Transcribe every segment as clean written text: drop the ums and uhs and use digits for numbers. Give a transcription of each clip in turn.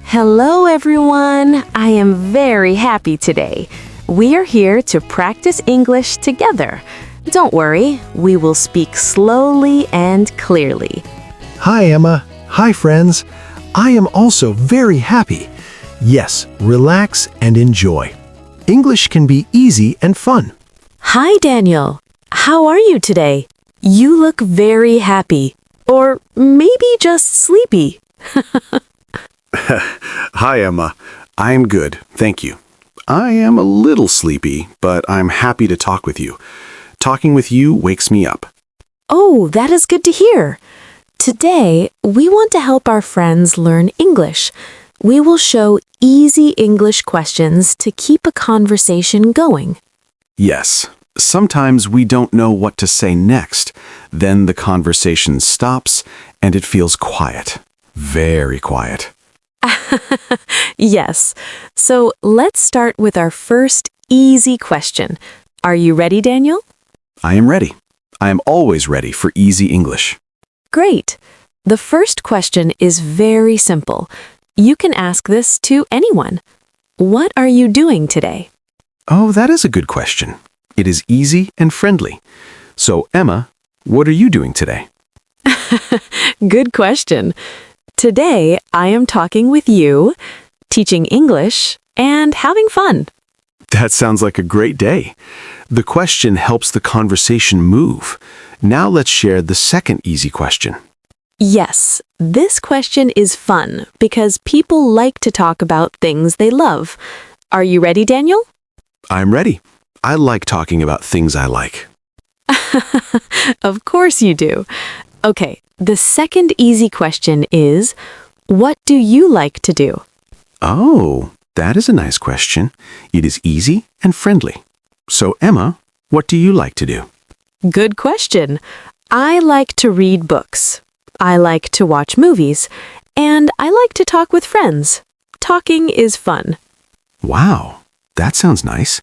Hello, everyone. I am very happy today. We are here to practice English together. Don't worry, we will speak slowly and clearly. Hi, Emma. Hi, friends. I am also very happy. Yes, relax and enjoy. English can be easy and fun. Hi, Daniel. How are you today? You look very happy. Or maybe just sleepy. Hi, Emma. I'm good, thank you. I am a little sleepy, but I'm happy to talk with you. Talking with you wakes me up. Oh, that is good to hear. Today, we want to help our friends learn English. We will show easy English questions to keep a conversation going. Yes, sometimes we don't know what to say next. Then the conversation stops and it feels quiet. Very quiet. Yes. So let's start with our first easy question. Are you ready, Daniel? I am ready. I am always ready for easy English. Great. The first question is very simple. You can ask this to anyone. What are you doing today? Oh, that is a good question. It is easy and friendly. So, Emma, what are you doing today? Good question. Today, I am talking with you, teaching English, and having fun. That sounds like a great day. The question helps the conversation move. Now let's share the second easy question. Yes, this question is fun because people like to talk about things they love. Are you ready, Daniel? I'm ready. I like talking about things I like. Of course you do. Okay, the second easy question is, what do you like to do? Oh, that is a nice question. It is easy and friendly. So, Emma, what do you like to do? Good question. I like to read books. I like to watch movies. And I like to talk with friends. Talking is fun. Wow, that sounds nice.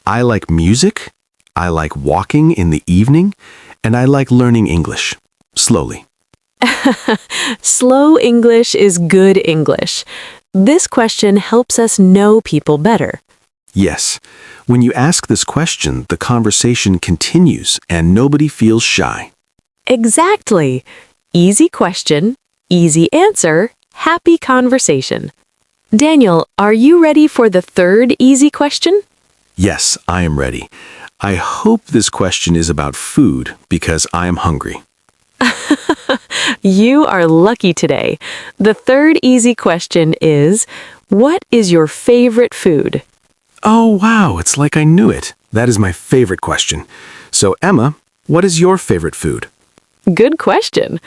I like music. I like walking in the evening. And I like learning English. Slowly. Slow English is good English. This question helps us know people better. Yes. When you ask this question, the conversation continues and nobody feels shy. Exactly. Easy question, easy answer, happy conversation. Daniel, are you ready for the third easy question? Yes, I am ready. I hope this question is about food because I am hungry. You are lucky today. The third easy question is, what is your favorite food? Oh, wow, it's like I knew it. That is my favorite question. So, Emma, what is your favorite food? Good question.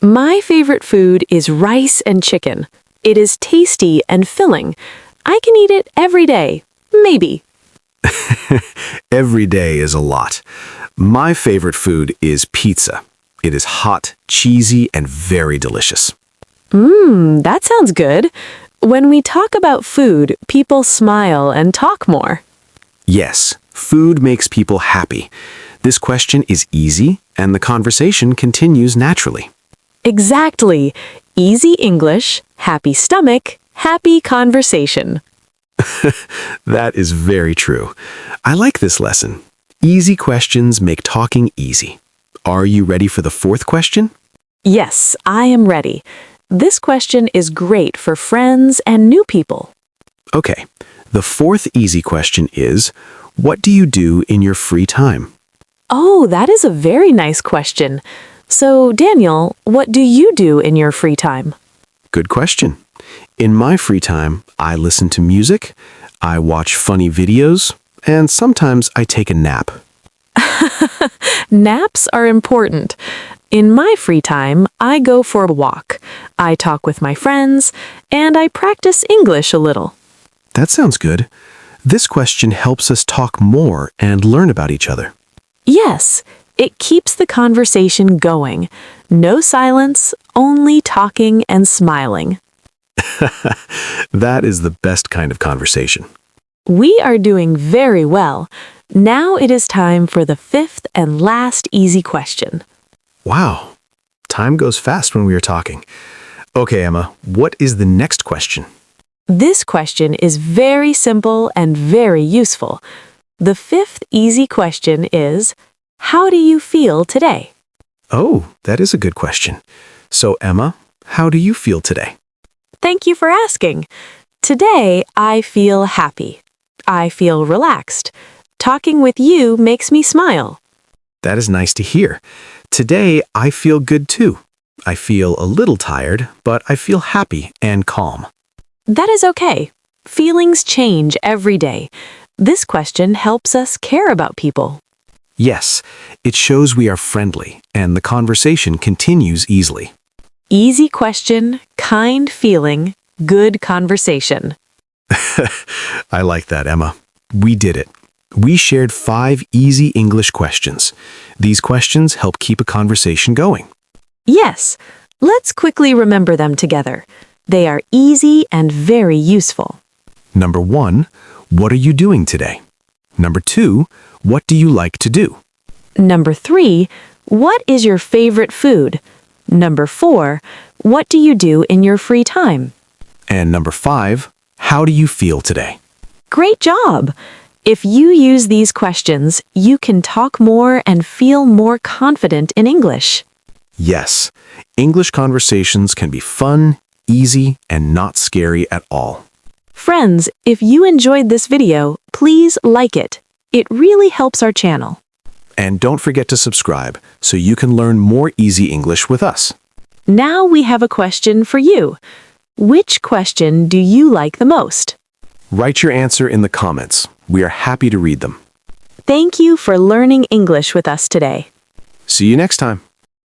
My favorite food is rice and chicken. It is tasty and filling. I can eat it every day. Maybe. Every day is a lot. My favorite food is pizza. It is hot, cheesy, and very delicious. That sounds good. When we talk about food, people smile and talk more. Yes, food makes people happy. This question is easy, and the conversation continues naturally. Exactly. Easy English, happy stomach, happy conversation. That is very true. I like this lesson. Easy questions make talking easy. Are you ready for the fourth question? Yes, I am ready. This question is great for friends and new people. Okay, the fourth easy question is, what do you do in your free time? Oh, that is a very nice question. So, Daniel, what do you do in your free time? Good question. In my free time, I listen to music, I watch funny videos, and sometimes I take a nap. Naps are important. In my free time, I go for a walk. I talk with my friends, and I practice English a little. That sounds good. This question helps us talk more and learn about each other. Yes, it keeps the conversation going. No silence, only talking and smiling. That is the best kind of conversation. We are doing very well. Now it is time for the fifth and last easy question. Wow, time goes fast when we are talking. Okay, Emma, what is the next question? This question is very simple and very useful. The fifth easy question is, how do you feel today? Oh, that is a good question. So, Emma, how do you feel today? Thank you for asking. Today, I feel happy. I feel relaxed. Talking with you makes me smile. That is nice to hear. Today, I feel good too. I feel a little tired, but I feel happy and calm. That is okay. Feelings change every day. This question helps us care about people. Yes, it shows we are friendly, and the conversation continues easily. Easy question, kind feeling, good conversation. I like that, Emma. We did it. We shared 5 easy English questions. These questions help keep a conversation going. Yes, let's quickly remember them together. They are easy and very useful. Number 1, what are you doing today? Number 2, what do you like to do? Number 3, what is your favorite food? Number 4, what do you do in your free time? And number 5, how do you feel today? Great job! If you use these questions, you can talk more and feel more confident in English. Yes, English conversations can be fun, easy, and not scary at all. Friends, if you enjoyed this video, please like it. It really helps our channel. And don't forget to subscribe so you can learn more easy English with us. Now we have a question for you. Which question do you like the most? Write your answer in the comments. We are happy to read them. Thank you for learning English with us today. See you next time.